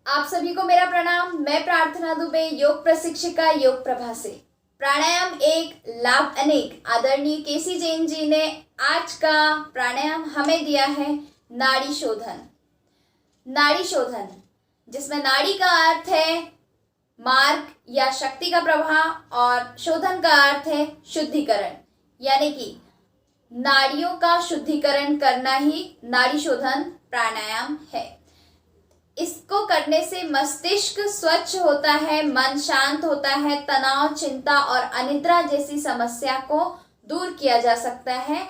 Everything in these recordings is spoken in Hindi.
आप सभी को मेरा प्रणाम। मैं प्रार्थना दुबे, योग प्रशिक्षिका, योग प्रभा से। प्राणायाम एक लाभ अनेक। आदरणीय केसी जैन जी ने आज का प्राणायाम हमें दिया है नाड़ी शोधन। नाड़ी शोधन जिसमें नाड़ी का अर्थ है मार्ग या शक्ति का प्रवाह और शोधन का अर्थ है शुद्धिकरण, यानी कि नाड़ियों का शुद्धिकरण करना ही नाड़ी शोधन प्राणायाम है। इसको करने से मस्तिष्क स्वच्छ होता है, मन शांत होता है, तनाव, चिंता और अनिद्रा जैसी समस्या को दूर किया जा सकता है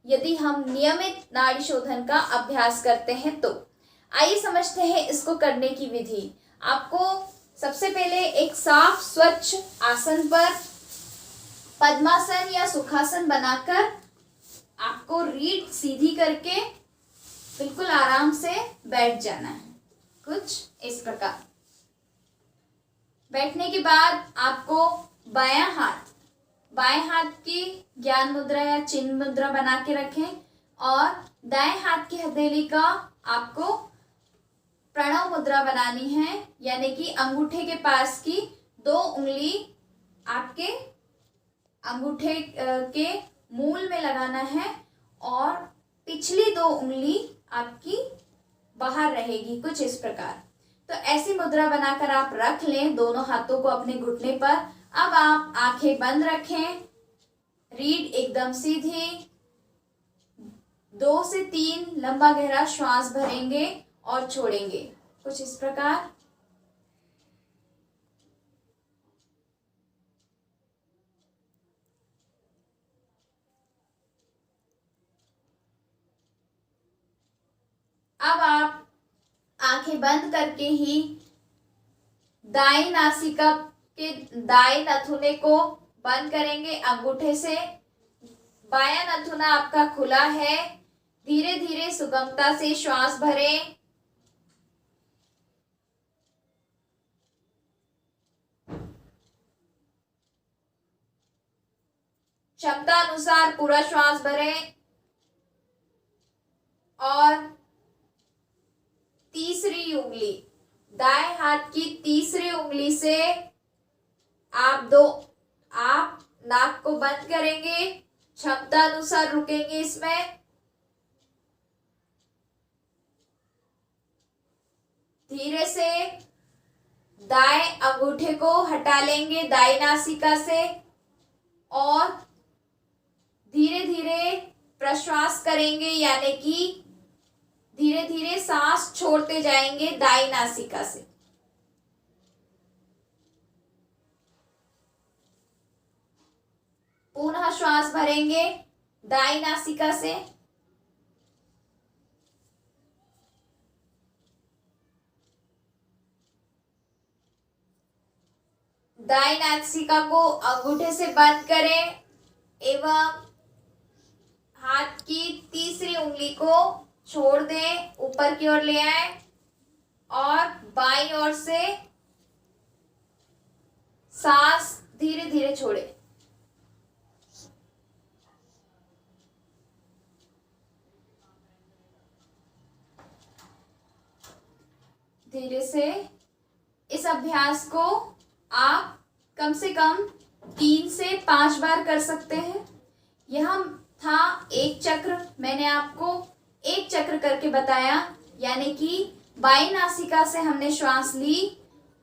यदि हम नियमित नाड़ी शोधन का अभ्यास करते हैं तो। आइए समझते हैं इसको करने की विधि। आपको सबसे पहले एक साफ स्वच्छ आसन पर पद्मासन या सुखासन बनाकर आपको रीढ़ सीधी करके बिल्कुल आराम से बैठ जाना है, कुछ इस प्रकार। बैठने के बाद आपको बाएं हाथ की ज्ञान मुद्रा या चिन्ह मुद्रा बना के रखें और दाएं हाथ की हथेली का आपको प्रणव मुद्रा बनानी है, यानी कि अंगूठे के पास की 2 उंगली आपके अंगूठे के मूल में लगाना है और पिछली 2 उंगली आपकी बाहर रहेगी, कुछ इस प्रकार। तो ऐसी मुद्रा बनाकर आप रख लें दोनों हाथों को अपने घुटने पर। अब आप आंखें बंद रखें, रीढ़ एकदम सीधी, 2 से 3 लंबा गहरा श्वास भरेंगे और छोड़ेंगे, कुछ इस प्रकार। अब आप आंखें बंद करके ही दाएं नासिका के दाएं नथुने को बंद करेंगे अंगूठे से। बायां नथुना आपका खुला है। धीरे धीरे सुगमता से श्वास भरें। क्षमता अनुसार पूरा श्वास भरें और तीसरी उंगली, दाएं हाथ की तीसरी उंगली से आप नाक को बंद करेंगे, क्षमता अनुसार रुकेंगे इसमें। धीरे से दाएं अंगूठे को हटा लेंगे दाएं नासिका से और धीरे धीरे प्रश्वास करेंगे, यानी कि धीरे धीरे सांस छोड़ते जाएंगे दाईं नासिका से। पुनः श्वास भरेंगे दाईं नासिका से। दाईं नासिका को अंगूठे से बंद करें एवं हाथ की तीसरी उंगली को छोड़ दें, ऊपर की ओर ले आए और बाईं ओर से सांस धीरे धीरे छोड़े। धीरे से इस अभ्यास को आप कम से कम 3 से 5 बार कर सकते हैं। यह था एक चक्र, मैंने आपको एक चक्र करके बताया, यानी कि बाईं नासिका से हमने श्वास ली,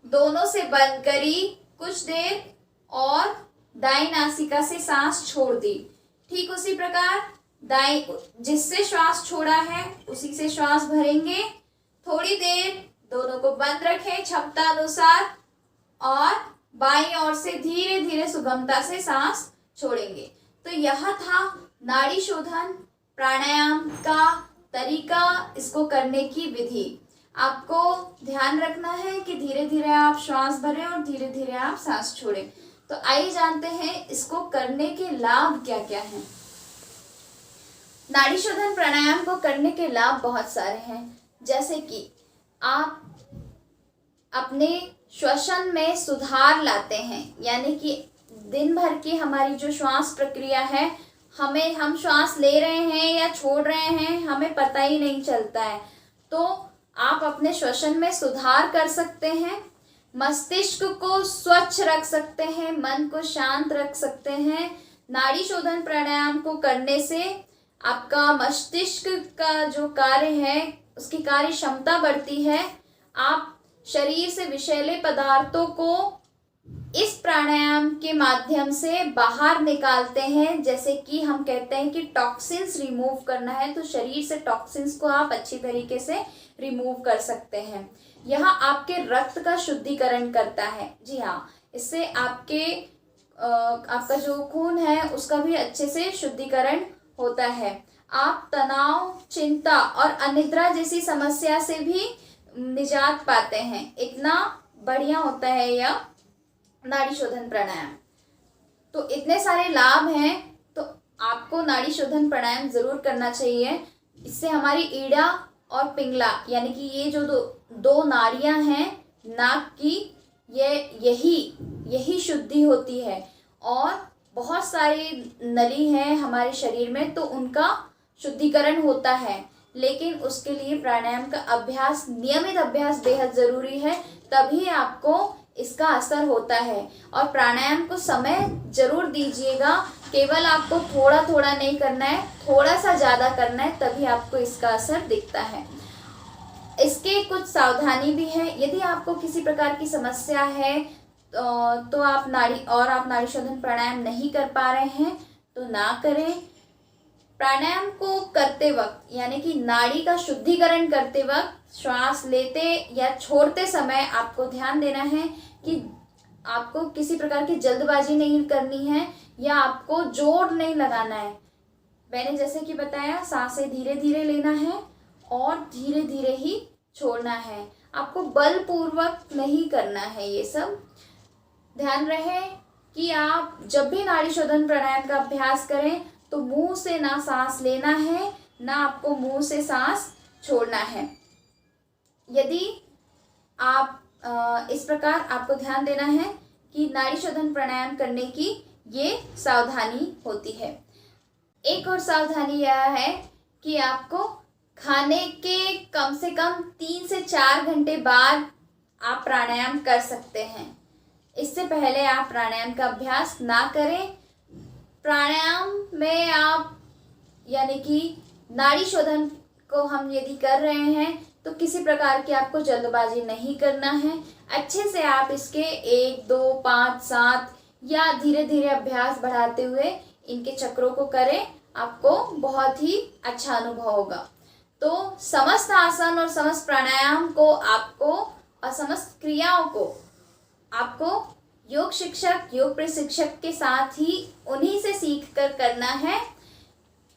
दोनों से बंद करी कुछ देर और दाईं नासिका से सांस छोड़ दी। ठीक उसी प्रकार दाईं जिससे श्वास छोड़ा है उसी से श्वास भरेंगे। थोड़ी देर दोनों को बंद रखें क्षमता अनुसार और बाईं ओर से धीरे धीरे सुगमता से सांस छोड़ेंगे। तो यह था नाड़ी शोधन प्राणायाम का तरीका, इसको करने की विधि। आपको ध्यान रखना है कि धीरे धीरे आप श्वास भरें और धीरे धीरे आप सांस छोड़ें। तो आइए जानते हैं इसको करने के लाभ क्या क्या हैं। नाड़ी शोधन प्राणायाम को करने के लाभ बहुत सारे हैं, जैसे कि आप अपने श्वसन में सुधार लाते हैं, यानी कि दिन भर की हमारी जो श्वास प्रक्रिया है, हम श्वास ले रहे हैं या छोड़ रहे हैं हमें पता ही नहीं चलता है। तो आप अपने श्वसन में सुधार कर सकते हैं, मस्तिष्क को स्वच्छ रख सकते हैं, मन को शांत रख सकते हैं। नाड़ी शोधन प्राणायाम को करने से आपका मस्तिष्क का जो कार्य है उसकी कार्य क्षमता बढ़ती है। आप शरीर से विषैले पदार्थों को इस प्राणायाम के माध्यम से बाहर निकालते हैं। जैसे कि हम कहते हैं कि टॉक्सिन्स रिमूव करना है, तो शरीर से टॉक्सिन्स को आप अच्छी तरीके से रिमूव कर सकते हैं। यह आपके रक्त का शुद्धिकरण करता है। जी हाँ, इससे आपका जो खून है उसका भी अच्छे से शुद्धिकरण होता है। आप तनाव, चिंता और अनिद्रा जैसी समस्या से भी निजात पाते हैं। इतना बढ़िया होता है यह नाड़ी शोधन प्राणायाम। तो इतने सारे लाभ हैं, तो आपको नाड़ी शोधन प्राणायाम जरूर करना चाहिए। इससे हमारी ईड़ा और पिंगला यानी कि ये जो दो नाड़ियां हैं नाक की, यही शुद्धि होती है। और बहुत सारी नली हैं हमारे शरीर में, तो उनका शुद्धिकरण होता है। लेकिन उसके लिए प्राणायाम का अभ्यास, नियमित अभ्यास बेहद ज़रूरी है, तभी आपको इसका असर होता है। और प्राणायाम को समय जरूर दीजिएगा। केवल आपको थोड़ा थोड़ा नहीं करना है, थोड़ा सा ज़्यादा करना है, तभी आपको इसका असर दिखता है। इसके कुछ सावधानी भी है। यदि आपको किसी प्रकार की समस्या है तो आप नाड़ी शोधन प्राणायाम नहीं कर पा रहे हैं तो ना करें। प्राणायाम को करते वक्त यानी कि नाड़ी का शुद्धिकरण करते वक्त श्वास लेते या छोड़ते समय आपको ध्यान देना है कि आपको किसी प्रकार की जल्दबाजी नहीं करनी है या आपको जोर नहीं लगाना है। मैंने जैसे कि बताया, सांसें धीरे धीरे लेना है और धीरे धीरे ही छोड़ना है। आपको बलपूर्वक नहीं करना है। ये सब ध्यान रहे कि आप जब भी नाड़ी शोधन प्राणायाम का अभ्यास करें तो मुंह से ना सांस लेना है, ना आपको मुंह से सांस छोड़ना है। यदि आप इस प्रकार आपको ध्यान देना है कि नाड़ी शोधन प्राणायाम करने की ये सावधानी होती है। एक और सावधानी यह है कि आपको खाने के कम से कम 3 से 4 घंटे बाद आप प्राणायाम कर सकते हैं। इससे पहले आप प्राणायाम का अभ्यास ना करें। प्राणायाम में आप यानी कि नाड़ी शोधन को हम यदि कर रहे हैं तो किसी प्रकार की आपको जल्दबाजी नहीं करना है। अच्छे से आप इसके 1, 2, 5, 7 या धीरे धीरे अभ्यास बढ़ाते हुए इनके चक्रों को करें। आपको बहुत ही अच्छा अनुभव होगा। तो समस्त आसन और समस्त प्राणायाम को आपको और समस्त क्रियाओं को आपको योग शिक्षक, योग प्रशिक्षक के साथ ही उन्हीं से सीख कर करना है।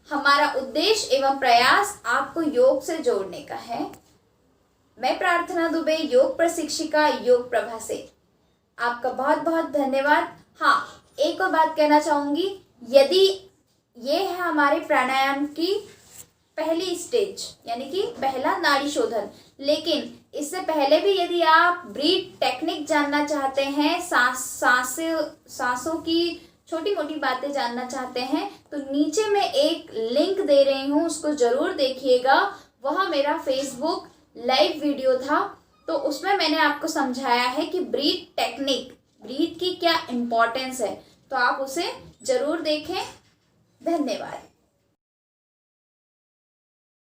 हमारा उद्देश्य एवं प्रयास आपको योग से जोड़ने का है। मैं प्रार्थना दुबे, योग प्रशिक्षिका, योग प्रभा से आपका बहुत बहुत धन्यवाद। हाँ, एक और बात कहना चाहूँगी, यदि ये है हमारे प्राणायाम की पहली स्टेज यानी कि पहला नाड़ी शोधन, लेकिन इससे पहले भी यदि आप ब्रीथ टेक्निक जानना चाहते हैं, सांसों की छोटी मोटी बातें जानना चाहते हैं, तो नीचे मैं एक लिंक दे रही हूँ, उसको ज़रूर देखिएगा। वह मेरा फेसबुक लाइव वीडियो था, तो उसमें मैंने आपको समझाया है कि ब्रीथ टेक्निक, ब्रीथ की क्या इम्पोर्टेंस है, तो आप उसे ज़रूर देखें। धन्यवाद।